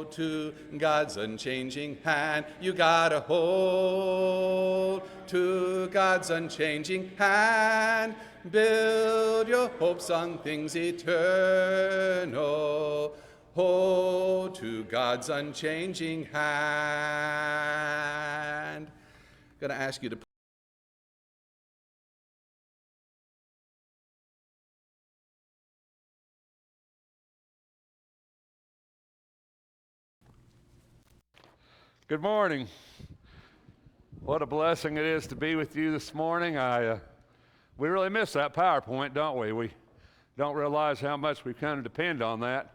hold to God's unchanging hand. You gotta hold to God's unchanging hand. Build your hopes on things eternal. Hold to God's unchanging hand. I'm going to ask you to Good morning. What a blessing it is to be with you this morning. We really miss that PowerPoint, don't we? We don't realize how much we kind of depend on that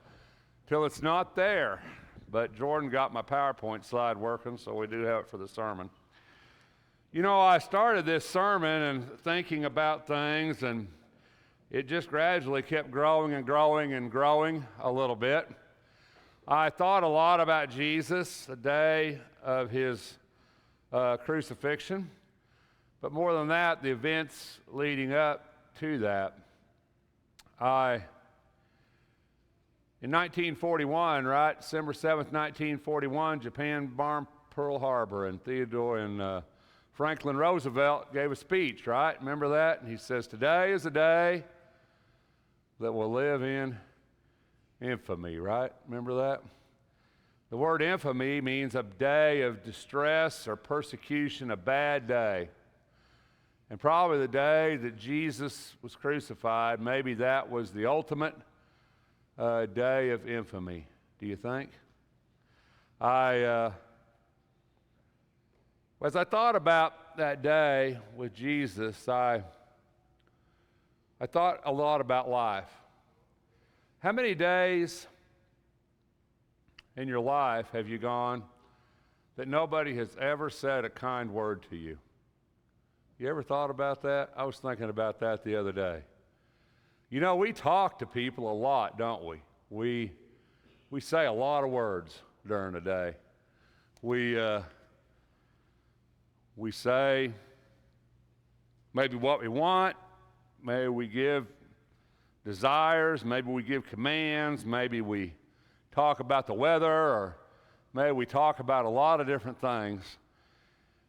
till it's not there. But Jordan got my PowerPoint slide working, so we do have it for the sermon. You know, I started this sermon and thinking about things, and it just gradually kept growing and growing and growing a little bit. I thought a lot about Jesus, the day of his crucifixion, but more than that, the events leading up to that. In 1941, right, December 7th, 1941, Japan bombed Pearl Harbor, and Theodore and Franklin Roosevelt gave a speech, right? Remember that? And he says, "Today is a day that will live in infamy," right? Remember that? The word infamy means a day of distress or persecution, a bad day. And probably the day that Jesus was crucified, maybe that was the ultimate day of infamy. Do you think? As I thought about that day with Jesus, I thought a lot about life. How many days in your life have you gone that nobody has ever said a kind word to you? You ever thought about that? I was thinking about that the other day. You know, we talk to people a lot, don't we? We say a lot of words during the day. We say maybe what we want, maybe we give desires, maybe we give commands, maybe we talk about the weather, or maybe we talk about a lot of different things.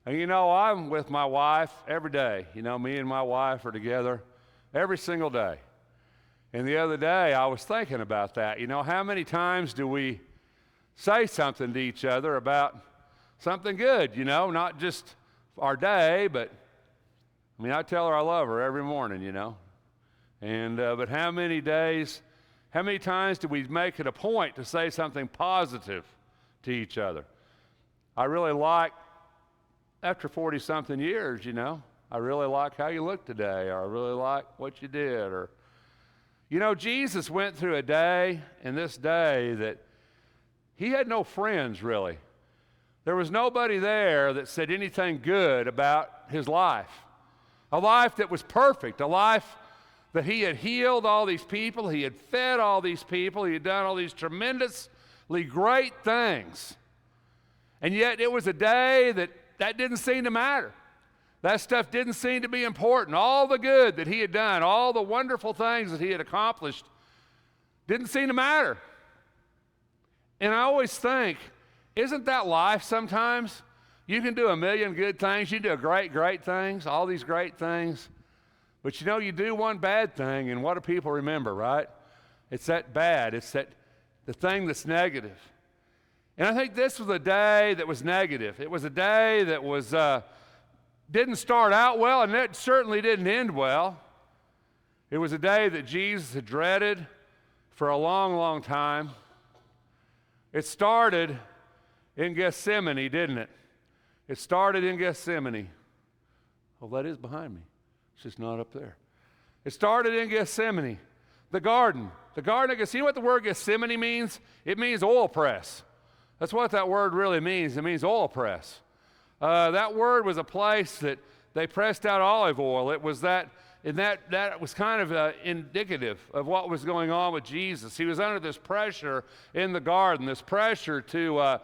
And you know, I'm with my wife every day. You know, me and my wife are together every single day. And the other day I was thinking about that. You know, how many times do we say something to each other about something good, you know, not just our day, but I mean, I tell her I love her every morning, you know. And but how many times do we make it a point to say something positive to each other? I really like, after 40-something years, you know, I really like how you look today, or I really like what you did, or, you know, Jesus went through a day, in this day, that he had no friends, really. There was nobody there that said anything good about his life. A life that was perfect, a life that he had healed all these people, he had fed all these people, he had done all these tremendously great things. And yet it was a day that didn't seem to matter. That stuff didn't seem to be important. All the good that he had done, all the wonderful things that he had accomplished didn't seem to matter. And I always think, isn't that life sometimes? You can do a million good things, you do great things, all these great things. But you know, you do one bad thing, and what do people remember, right? It's that bad. It's the thing that's negative. And I think this was a day that was negative. It was a day that was didn't start out well, and it certainly didn't end well. It was a day that Jesus had dreaded for a long, long time. It started in Gethsemane, didn't it? It started in Gethsemane. Oh, that is behind me. It's just not up there. It started in Gethsemane, the garden of Gethsemane. You know what the word Gethsemane means? It means oil press. That's what that word really means. It means oil press. That word was a place that they pressed out olive oil. It was that was kind of indicative of what was going on with Jesus. He was under this pressure in the garden, this pressure that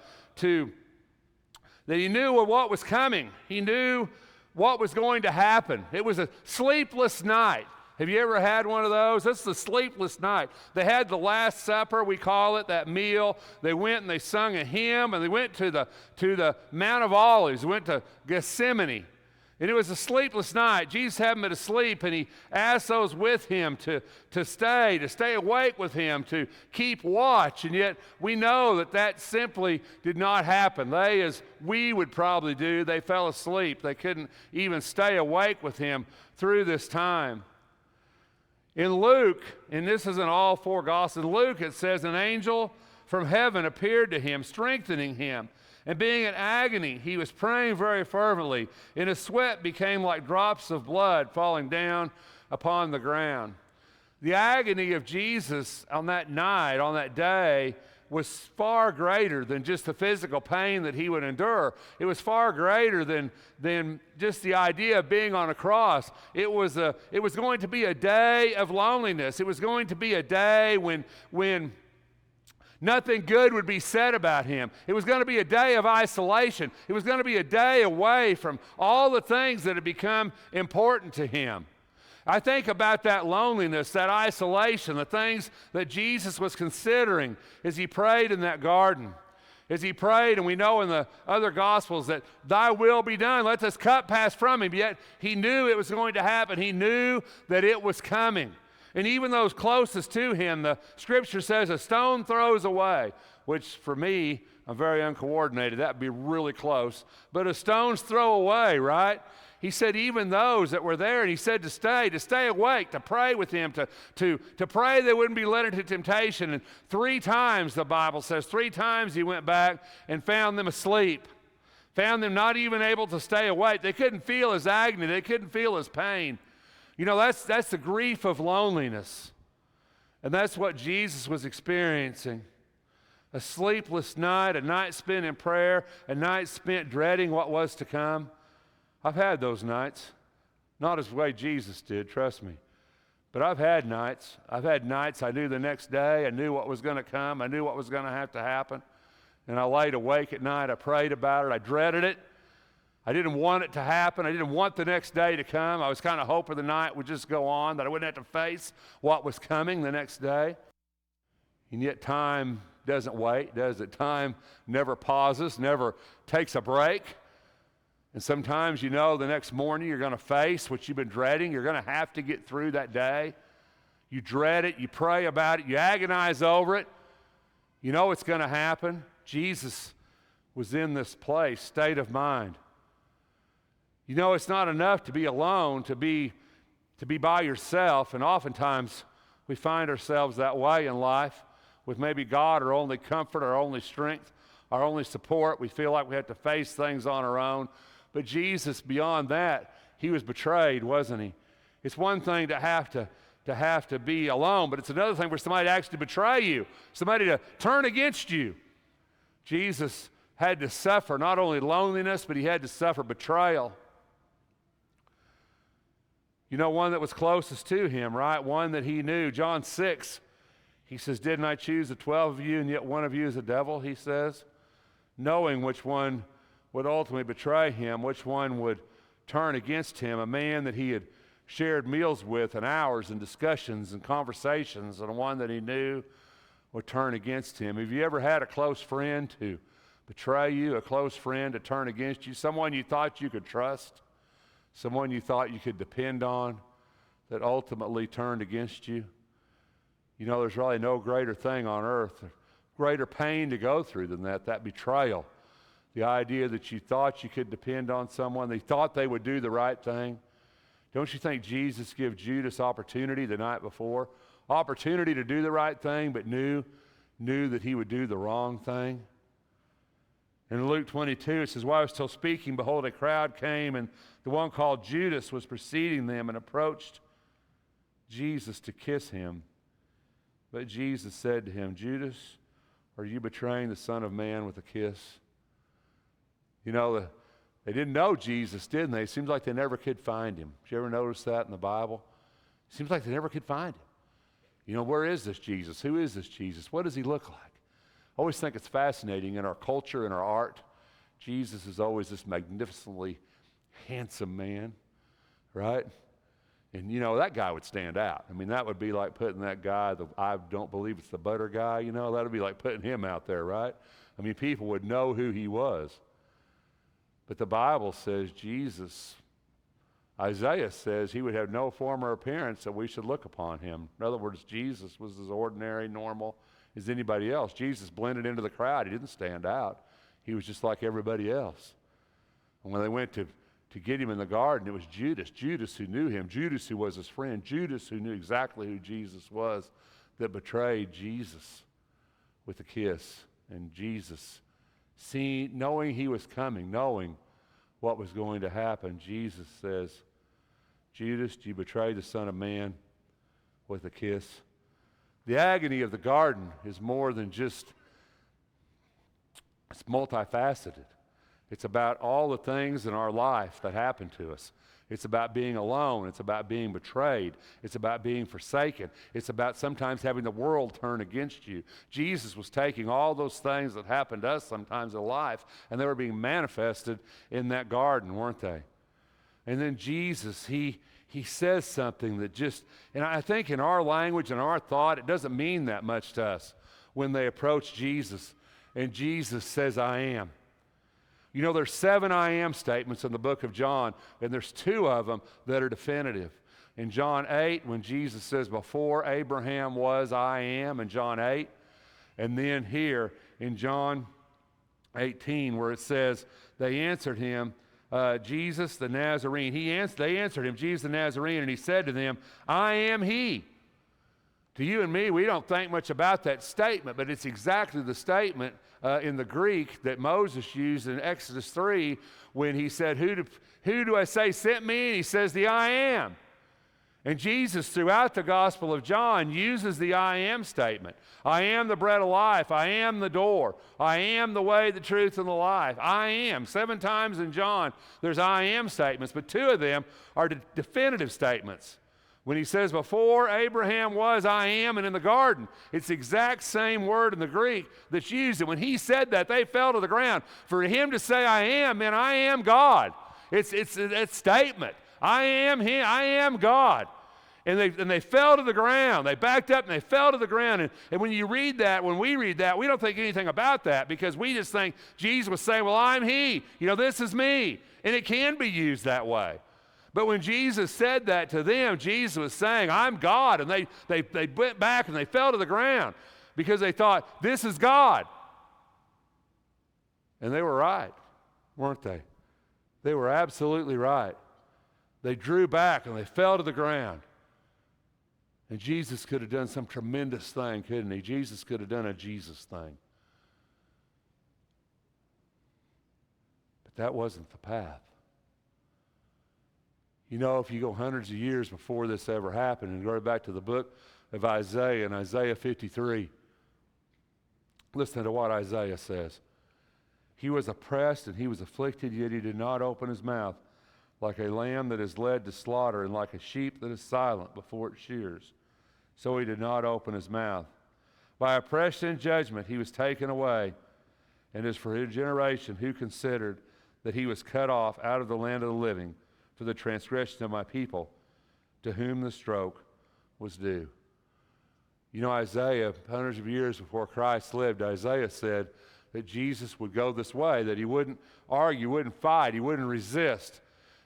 he knew what was coming. He knew what was going to happen. It was a sleepless night. Have you ever had one of those? That's the sleepless night. They had the Last Supper, we call it, that meal. They went and they sung a hymn, and they went to the Mount of Olives. They went to Gethsemane. And it was a sleepless night. Jesus had them asleep, and he asked those with him to stay awake with him, to keep watch. And yet we know that simply did not happen. They, as we would probably do, they fell asleep. They couldn't even stay awake with him through this time. In Luke, and this isn't all four Gospels, in Luke it says, an angel from heaven appeared to him, strengthening him. And being in agony, he was praying very fervently, and his sweat became like drops of blood falling down upon the ground. The agony of Jesus on that night, on that day, was far greater than just the physical pain that he would endure. It was far greater than just the idea of being on a cross. It was going to be a day of loneliness. It was going to be a day when nothing good would be said about him. It was going to be a day of isolation. It was going to be a day away from all the things that had become important to him. I think about that loneliness, that isolation, the things that Jesus was considering as he prayed in that garden. As he prayed, and we know in the other Gospels that thy will be done, let this cup pass from him. Yet he knew it was going to happen. He knew that it was coming. And even those closest to him, the scripture says a stone throws away, which for me, I'm very uncoordinated. That would be really close. But a stone's throw away, right? He said even those that were there, and he said to stay awake, to pray with him, to pray they wouldn't be led into temptation. And 3 times, the Bible says, 3 times he went back and found them asleep, found them not even able to stay awake. They couldn't feel his agony. They couldn't feel his pain. You know, that's the grief of loneliness. And that's what Jesus was experiencing. A sleepless night, a night spent in prayer, a night spent dreading what was to come. I've had those nights. Not as the way Jesus did, trust me. But I've had nights. I've had nights I knew the next day. I knew what was going to come. I knew what was going to have to happen. And I laid awake at night. I prayed about it. I dreaded it. I didn't want it to happen. I didn't want the next day to come. I was kind of hoping the night would just go on, that I wouldn't have to face what was coming the next day. And yet time doesn't wait, does it? Time never pauses, never takes a break. And sometimes you know the next morning you're going to face what you've been dreading. You're going to have to get through that day. You dread it. You pray about it. You agonize over it. You know it's going to happen. Jesus was in this place, state of mind. You know, it's not enough to be alone, to be by yourself, and oftentimes we find ourselves that way in life, with maybe God our only comfort, our only strength, our only support. We feel like we have to face things on our own. But Jesus, beyond that, he was betrayed, wasn't he? It's one thing to have to be alone, but it's another thing for somebody to actually betray you, somebody to turn against you. Jesus had to suffer not only loneliness, but he had to suffer betrayal. You know, one that was closest to him, right? One that he knew. John 6, he says, didn't I choose the 12 of you, and yet one of you is a devil, he says, knowing which one would ultimately betray him, which one would turn against him, a man that he had shared meals with and hours and discussions and conversations, and one that he knew would turn against him. Have you ever had a close friend to betray you, a close friend to turn against you, someone you thought you could trust, someone you thought you could depend on that ultimately turned against you? You know, there's really no greater thing on earth, greater pain to go through than that betrayal. The idea that you thought you could depend on someone, they thought they would do the right thing. Don't you think Jesus gave Judas opportunity the night before? Opportunity to do the right thing, but knew that he would do the wrong thing. In Luke 22, it says, while I was still speaking, behold, a crowd came, and the one called Judas was preceding them and approached Jesus to kiss him. But Jesus said to him, Judas, are you betraying the Son of Man with a kiss? You know, they didn't know Jesus, didn't they? It seems like they never could find him. Did you ever notice that in the Bible? It seems like they never could find him. You know, where is this Jesus? Who is this Jesus? What does he look like? I always think it's fascinating in our culture, in our art. Jesus is always this magnificently handsome man, right? And, that guy would stand out. I mean, that would be like putting that guy, I don't believe it's the butter guy, that would be like putting him out there, right? I mean, people would know who he was. But the Bible says Isaiah says he would have no form or appearance that we should look upon him. In other words, Jesus was as ordinary, normal as anybody else. Jesus blended into the crowd. He didn't stand out. He was just like everybody else. And when they went to get him in the garden, it was Judas who knew him, Judas who was his friend, Judas who knew exactly who Jesus was, that betrayed Jesus with a kiss. And Jesus, knowing he was coming, knowing what was going to happen, Jesus says, Judas, you betrayed the Son of Man with a kiss. The agony of the garden is more than just, it's multifaceted. It's about all the things in our life that happen to us. It's about being alone. It's about being betrayed. It's about being forsaken. It's about sometimes having the world turn against you. Jesus was taking all those things that happen to us sometimes in life, and they were being manifested in that garden, weren't they? And then Jesus, he says something that just, and I think in our language and our thought, it doesn't mean that much to us when they approach Jesus, and Jesus says, I am. There's 7 I am statements in the book of John, and there's 2 of them that are definitive. In John 8, when Jesus says, before Abraham was, I am, in John 8. And then here in John 18, where it says, they answered him, Jesus the Nazarene. They answered him, Jesus the Nazarene, and he said to them, I am he. To you and me, we don't think much about that statement, but it's exactly the statement in the Greek that Moses used in Exodus 3 when he said, who do I say sent me? And he says, the I am. And Jesus, throughout the Gospel of John, uses the I am statement. I am the bread of life. I am the door. I am the way, the truth, and the life. I am. 7 times in John, there's I am statements, but 2 of them are definitive statements. When he says, before Abraham was, I am, and in the garden, it's the exact same word in the Greek that's used. And when he said that, they fell to the ground. For him to say, I am, meant I am God. It's a statement. I am him. I am God. And they fell to the ground. They backed up and they fell to the ground. And when we read that, we don't think anything about that because we just think Jesus was saying, well, I'm he. This is me. And it can be used that way. But when Jesus said that to them, Jesus was saying, I'm God. And they went back and they fell to the ground because they thought, this is God. And they were right, weren't they? They were absolutely right. They drew back and they fell to the ground. And Jesus could have done some tremendous thing, couldn't he? Jesus could have done a Jesus thing. But that wasn't the path. If you go hundreds of years before this ever happened and go back to the book of Isaiah in Isaiah 53, listen to what Isaiah says. He was oppressed and he was afflicted, yet he did not open his mouth, like a lamb that is led to slaughter and like a sheep that is silent before its shears. So he did not open his mouth. By oppression and judgment he was taken away. And as for his generation, who considered that he was cut off out of the land of the living, for the transgression of my people, to whom the stroke was due. Isaiah, hundreds of years before Christ lived, Isaiah said that Jesus would go this way, that he wouldn't argue, wouldn't fight, he wouldn't resist.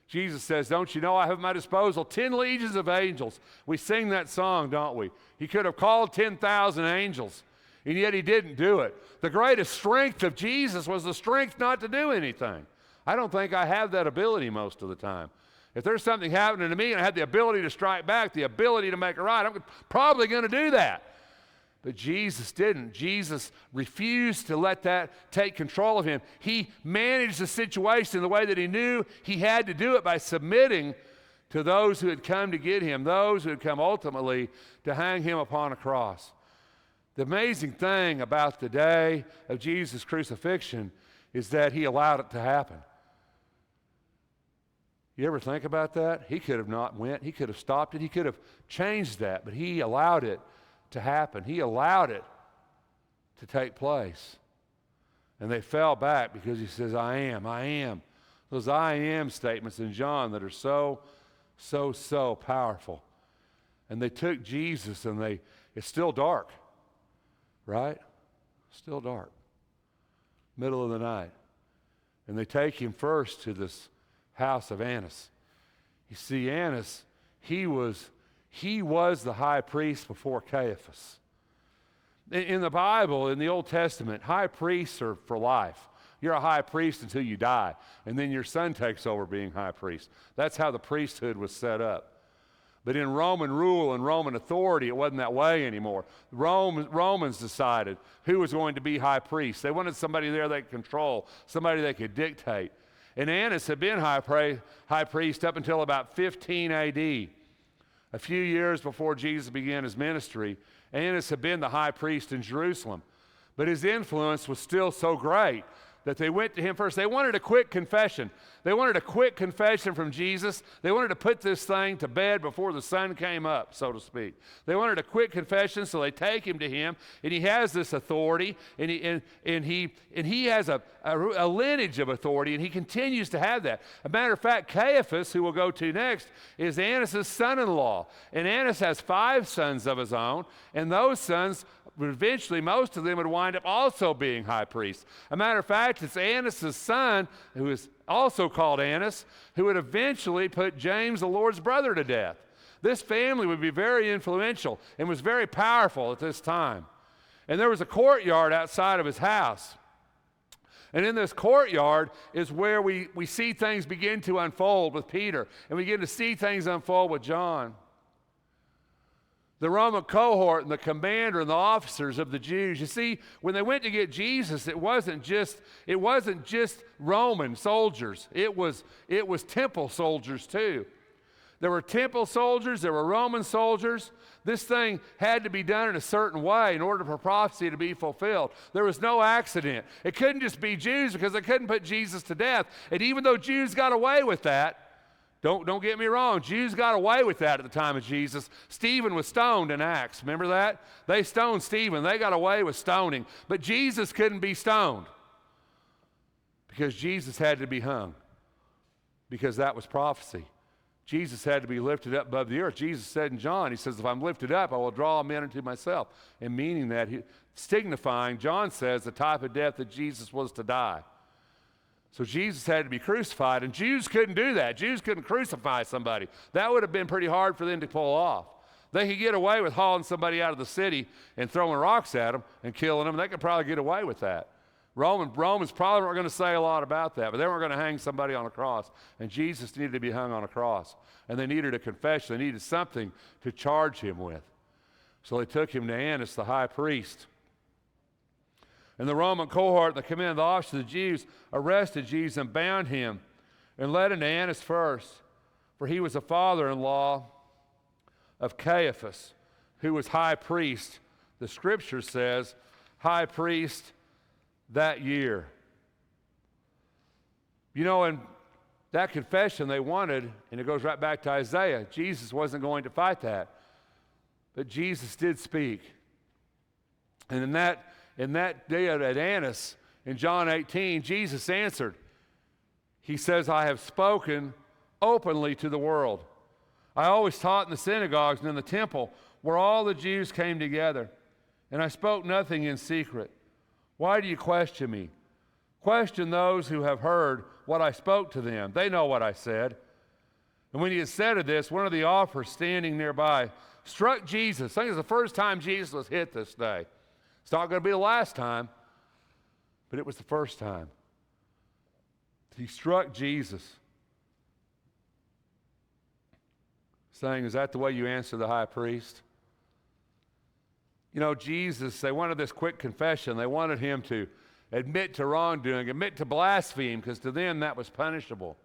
Jesus says, don't you know I have at my disposal 10 legions of angels? We sing that song, don't we? He could have called 10,000 angels, and yet he didn't do it. The greatest strength of Jesus was the strength not to do anything. I don't think I have that ability most of the time. If there's something happening to me and I have the ability to strike back, the ability to make it right, I'm probably going to do that. But Jesus didn't. Jesus refused to let that take control of him. He managed the situation in the way that he knew he had to do it by submitting to those who had come to get him, those who had come ultimately to hang him upon a cross. The amazing thing about the day of Jesus' crucifixion is that he allowed it to happen. You ever think about that? He could have not went. He could have stopped it. He could have changed that, but he allowed it to happen. He allowed it to take place. And they fell back because he says, I am, I am. Those I am statements in John that are so So powerful. And they took Jesus, and it's still dark, right? Still dark. Middle of the night. And they take him first to this house of Annas. You see, Annas, he was the high priest before Caiaphas. In the Bible, in the Old Testament, high priests are for life. You're a high priest until you die, and then your son takes over being high priest. That's how the priesthood was set up. But in Roman rule and Roman authority, it wasn't that way anymore. Romans decided who was going to be high priest. They wanted somebody there they could control, somebody they could dictate. And Annas had been high priest up until about 15 A.D., a few years before Jesus began his ministry. Annas had been the high priest in Jerusalem. But his influence was still so great that they went to him first. They wanted a quick confession. They wanted a quick confession from Jesus. They wanted to put this thing to bed before the sun came up, so to speak. They wanted a quick confession, so they take him to him, and he has this authority, and he has a lineage of authority, and he continues to have that. As a matter of fact, Caiaphas, who we'll go to next, is Annas' son-in-law. And Annas has 5 sons of his own, and those sons, eventually most of them would wind up also being high priests. A matter of fact, it's Annas' son, who is also called Annas, who would eventually put James, the Lord's brother, to death. This family would be very influential and was very powerful at this time. And there was a courtyard outside of his house. And in this courtyard is where we see things begin to unfold with Peter, and we begin to see things unfold with John. The Roman cohort and the commander and the officers of the Jews. You see, when they went to get Jesus, it wasn't just Roman soldiers. It was temple soldiers too. There were temple soldiers, there were Roman soldiers. This thing had to be done in a certain way in order for prophecy to be fulfilled. There was no accident. It couldn't just be Jews because they couldn't put Jesus to death. And even though Jews got away with that, don't get me wrong, Jews got away with that at the time of Jesus. Stephen was stoned in Acts. Remember that? They stoned Stephen. They got away with stoning. But Jesus couldn't be stoned because Jesus had to be hung, because that was prophecy. Jesus had to be lifted up above the earth. Jesus said in John, he says, if I'm lifted up, I will draw men unto myself. And meaning that, signifying, John says, the type of death that Jesus was to die. So Jesus had to be crucified, and Jews couldn't do that. Jews couldn't crucify somebody. That would have been pretty hard for them to pull off. They could get away with hauling somebody out of the city and throwing rocks at them and killing them. They could probably get away with that. Romans probably weren't going to say a lot about that, but they weren't going to hang somebody on a cross. And Jesus needed to be hung on a cross. And they needed a confession. They needed something to charge him with. So they took him to Annas, the high priest. And the Roman cohort, the command of the officers of the Jews, arrested Jesus and bound him and led him to Annas first, for he was the father-in-law of Caiaphas, who was high priest. The scripture says, high priest that year. You know, in that confession they wanted, and it goes right back to Isaiah, Jesus wasn't going to fight that. But Jesus did speak. And in that day at Annas, in John 18, Jesus answered. He says, I have spoken openly to the world. I always taught in the synagogues and in the temple where all the Jews came together, and I spoke nothing in secret. Why do you question me? Question those who have heard what I spoke to them. They know what I said. And when he had said of this, one of the officers standing nearby struck Jesus. I think it's the first time Jesus was hit this day. It's not going to be the last time, but it was the first time. He struck Jesus, saying, is that the way you answer the high priest? You know, Jesus, they wanted this quick confession. They wanted him to admit to wrongdoing, admit to blaspheme, because to them that was punishable.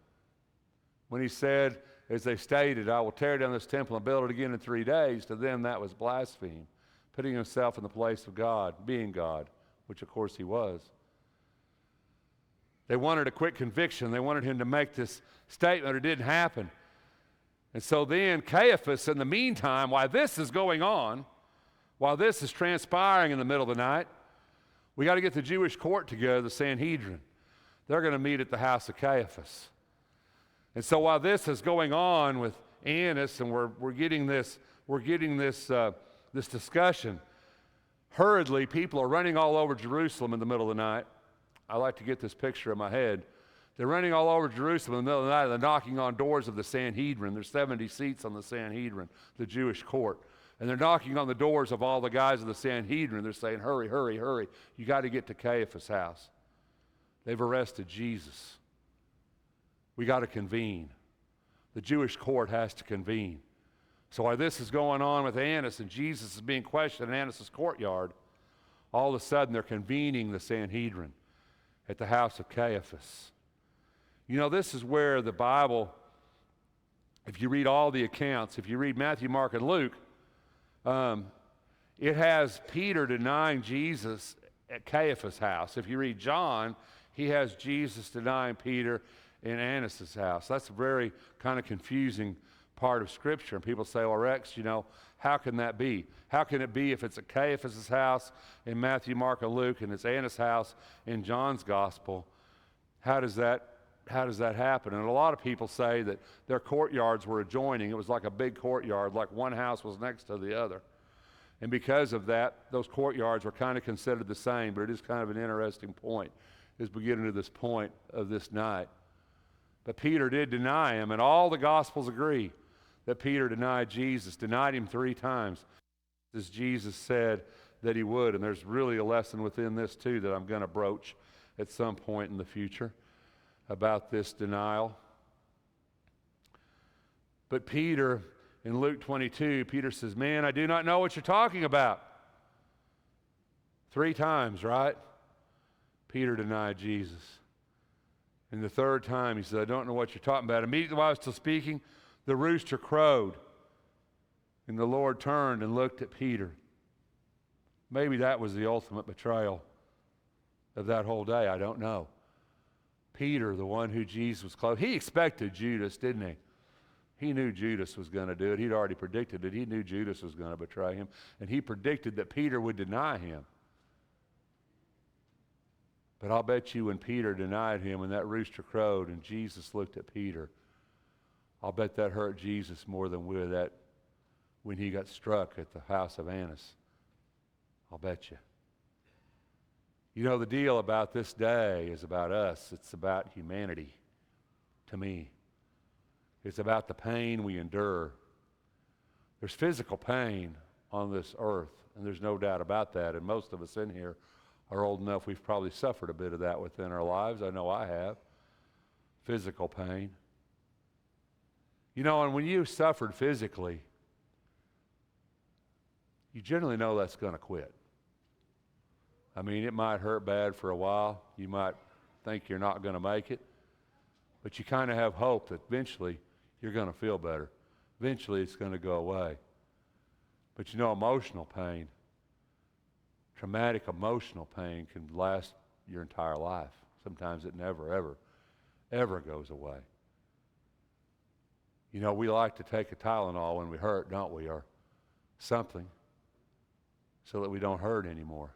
When he said, as they stated, I will tear down this temple and build it again in 3 days, to them that was blaspheme, putting himself in the place of God, being God, which of course he was. They wanted a quick conviction. They wanted him to make this statement, or it didn't happen. And so then Caiaphas, in the meantime, while this is going on, while this is transpiring in the middle of the night, we got to get the Jewish court together, the Sanhedrin. They're going to meet at the house of Caiaphas. And so while this is going on with Annas, and we're getting this this discussion. Hurriedly, people are running all over Jerusalem in the middle of the night. I like to get this picture in my head. They're running all over Jerusalem in the middle of the night. They're knocking on doors of the Sanhedrin. There's 70 seats on the Sanhedrin, the Jewish court. And they're knocking on the doors of all the guys of the Sanhedrin. They're saying, hurry, hurry, hurry. You got to get to Caiaphas' house. They've arrested Jesus. We got to convene. The Jewish court has to convene. So while this is going on with Annas and Jesus is being questioned in Annas' courtyard, all of a sudden they're convening the Sanhedrin at the house of Caiaphas. You know, this is where the Bible, if you read all the accounts, if you read Matthew, Mark, and Luke, it has Peter denying Jesus at Caiaphas' house. If you read John, he has Jesus denying Peter in Annas' house. That's a very kind of confusing part of Scripture. And people say, well, Rex, you know, how can that be? How can it be if it's at Caiaphas' house in Matthew, Mark, and Luke, and it's Annas' house in John's gospel? How does that happen? And a lot of people say that their courtyards were adjoining. It was like a big courtyard, like one house was next to the other. And because of that, those courtyards were kind of considered the same, but it is kind of an interesting point as we get into this point of this night. But Peter did deny him, and all the Gospels agree that Peter denied Jesus, denied him 3 times, as Jesus said that he would. And there's really a lesson within this, too, that I'm going to broach at some point in the future about this denial. But Peter, in Luke 22, Peter says, man, I do not know what you're talking about. 3 times, right? Peter denied Jesus. And the 3rd time, he said, I don't know what you're talking about. Immediately while I was still speaking, the rooster crowed. And the Lord turned and looked at Peter. Maybe that was the ultimate betrayal of that whole day. I don't know. Peter, the one who Jesus was close, he expected Judas, didn't he? He knew Judas was going to do it. He'd already predicted it. He knew Judas was going to betray him. And he predicted that Peter would deny him. But I'll bet you when Peter denied him and that rooster crowed and Jesus looked at Peter, I'll bet that hurt Jesus more than when he got struck at the house of Annas. I'll bet you. You know, the deal about this day is about us. It's about humanity, to me. It's about the pain we endure. There's physical pain on this earth, and there's no doubt about that. And most of us in here are old enough, we've probably suffered a bit of that within our lives. I know I have. Physical pain. You know, and when you've suffered physically, you generally know that's going to quit. I mean, it might hurt bad for a while. You might think you're not going to make it. But you kind of have hope that eventually you're going to feel better. Eventually it's going to go away. But you know, emotional pain, traumatic emotional pain can last your entire life. Sometimes it never, ever goes away. You know, we like to take a Tylenol when we hurt, don't we? Or something, so that we don't hurt anymore.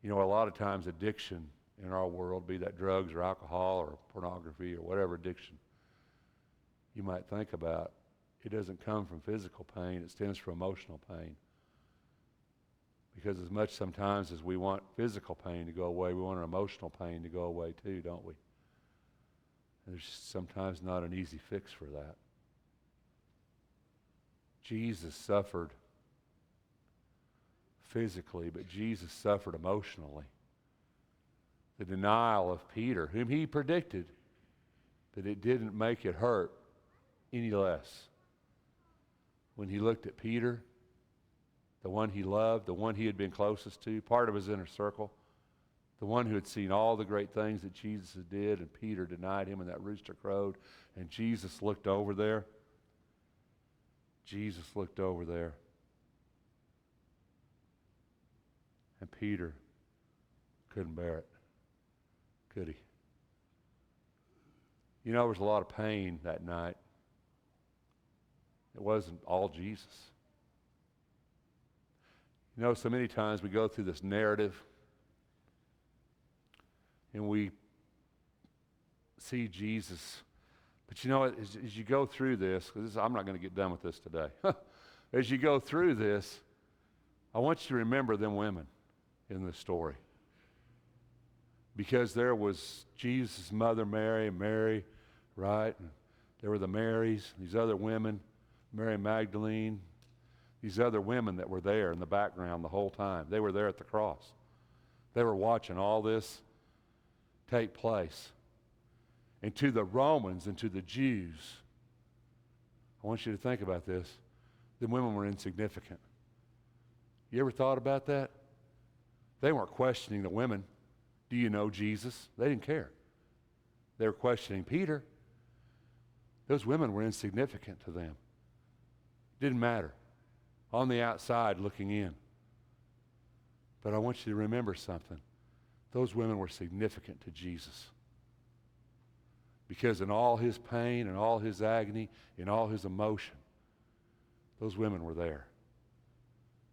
You know, a lot of times addiction in our world, be that drugs or alcohol or pornography or whatever addiction you might think about, it doesn't come from physical pain, it stems from emotional pain. Because as much sometimes as we want physical pain to go away, we want our emotional pain to go away too, don't we? And there's sometimes not an easy fix for that. Jesus suffered physically, but Jesus suffered emotionally. The denial of Peter, whom he predicted, but it didn't make it hurt any less. When he looked at Peter, the one he loved, the one he had been closest to, part of his inner circle, the one who had seen all the great things that Jesus did, and Peter denied him, and that rooster crowed, and Jesus looked over there. Jesus looked over there. And Peter couldn't bear it, could he? You know, there was a lot of pain that night. It wasn't all Jesus. You know, so many times we go through this narrative and we see Jesus But you know, as you go through this, because I'm not going to get done with this today. As you go through this, I want you to remember them women in this story. Because there was Jesus' mother, Mary, right? And there were the Marys, these other women, Mary Magdalene, these other women that were there in the background the whole time. They were there at the cross. They were watching all this take place. And to the Romans and to the Jews, I want you to think about this. The women were insignificant. You ever thought about that? They weren't questioning the women. Do you know Jesus? They didn't care. They were questioning Peter. Those women were insignificant to them. Didn't matter. On the outside looking in. But I want you to remember something. Those women were significant to Jesus. Because in all his pain and all his agony, in all his emotion, those women were there.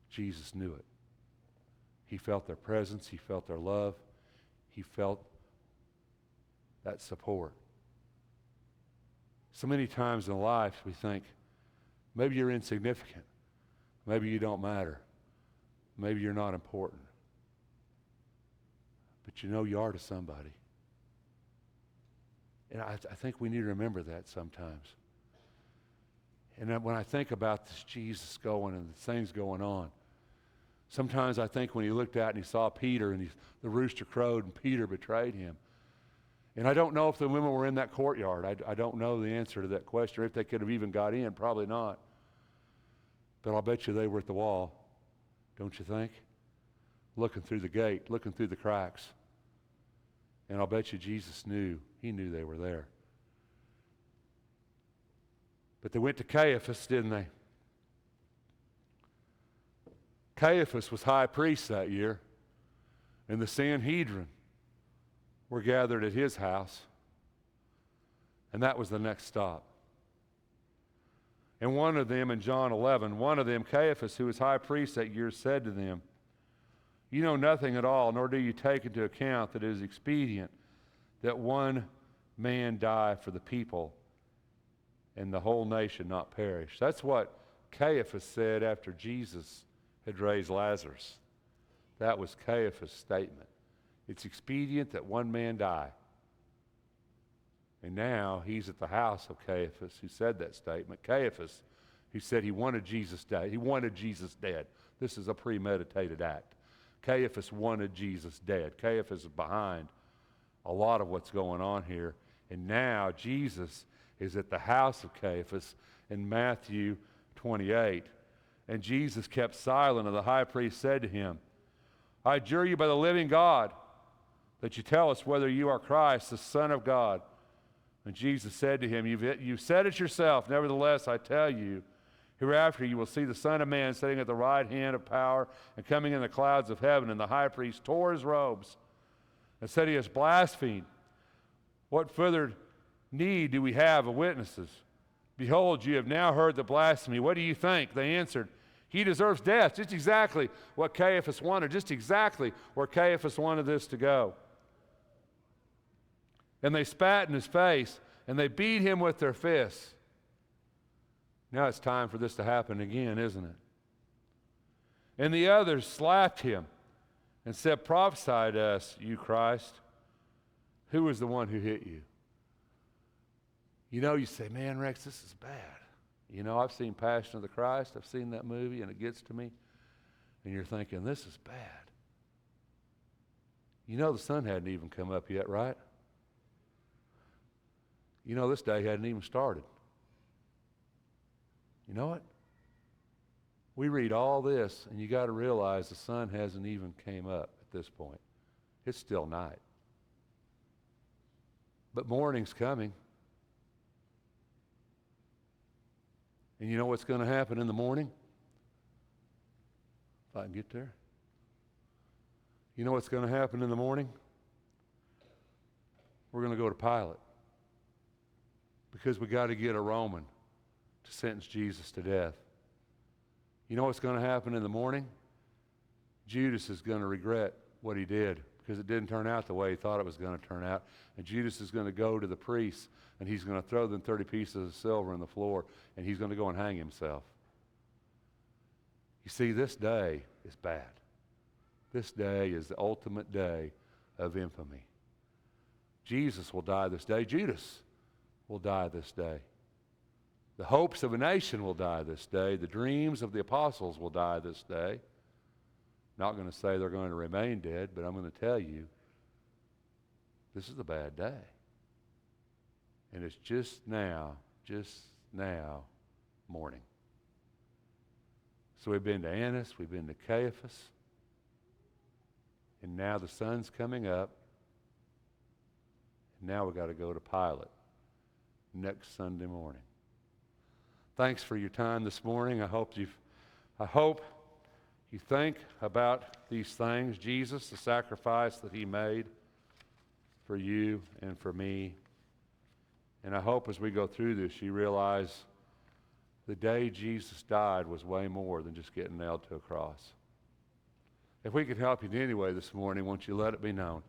Jesus knew it. He felt their presence. He felt their love. He felt that support. So many times in life we think, maybe you're insignificant. Maybe you don't matter. Maybe you're not important. But you know you are to somebody. And I think we need to remember that sometimes. And when I think about this Jesus going and the things going on, sometimes I think when he looked out and he saw Peter and the rooster crowed and Peter betrayed him. And I don't know if the women were in that courtyard. I don't know the answer to that question, or if they could have even got in. Probably not. But I'll bet you they were at the wall, don't you think? Looking through the gate, looking through the cracks. And I'll bet you Jesus knew. He knew they were there. But they went to Caiaphas, didn't they? Caiaphas was high priest that year, and the Sanhedrin were gathered at his house, and that was the next stop. And one of them, in John 11, one of them, Caiaphas, who was high priest that year, said to them, "You know nothing at all, nor do you take into account that it is expedient that one man die for the people and the whole nation not perish." That's what Caiaphas said after Jesus had raised Lazarus. That was Caiaphas' statement. It's expedient that one man die. And now he's at the house of Caiaphas who said that statement. Caiaphas, who said he wanted Jesus dead. He wanted Jesus dead. This is a premeditated act. Caiaphas wanted Jesus dead. Caiaphas is behind a lot of what's going on here. And now Jesus is at the house of Caiaphas in Matthew 28. And Jesus kept silent, and the high priest said to him, "I adjure you by the living God that you tell us whether you are Christ, the Son of God." And Jesus said to him, You've said it yourself. Nevertheless, I tell you, hereafter you will see the Son of Man sitting at the right hand of power and coming in the clouds of heaven. And the high priest tore his robes and said, "He has blasphemed. What further need do we have of witnesses? Behold, you have now heard the blasphemy. What do you think?" They answered, "He deserves death." Just exactly what Caiaphas wanted, just exactly where Caiaphas wanted this to go. And they spat in his face, and they beat him with their fists. Now it's time for this to happen again, isn't it? And the others slapped him and said, "Prophesy to us, you Christ. Who was the one who hit you?" You know, you say, "Man, Rex, this is bad." You know, I've seen Passion of the Christ. I've seen that movie, and it gets to me. And you're thinking, this is bad. You know, the sun hadn't even come up yet, right? You know, this day hadn't even started. You know what? We read all this, and you got to realize the sun hasn't even came up at this point. It's still night. But morning's coming. And you know what's going to happen in the morning? If I can get there. You know what's going to happen in the morning? We're going to go to Pilate. Because we got to get a Roman to sentence Jesus to death. You know what's going to happen in the morning? Judas is going to regret what he did, because it didn't turn out the way he thought it was going to turn out. And Judas is going to go to the priests, and he's going to throw them 30 pieces of silver on the floor, and he's going to go and hang himself. You see, this day is bad. This day is the ultimate day of infamy. Jesus will die this day. Judas will die this day. The hopes of a nation will die this day. The dreams of the apostles will die this day. Not going to say they're going to remain dead, but I'm going to tell you, this is a bad day. And it's just now morning. So we've been to Annas, we've been to Caiaphas, and now the sun's coming up, and now we've got to go to Pilate next Sunday morning. Thanks for your time this morning. I hope you think about these things. Jesus, the sacrifice that he made for you and for me. And I hope as we go through this, you realize the day Jesus died was way more than just getting nailed to a cross. If we could help you in any way this morning, won't you let it be known?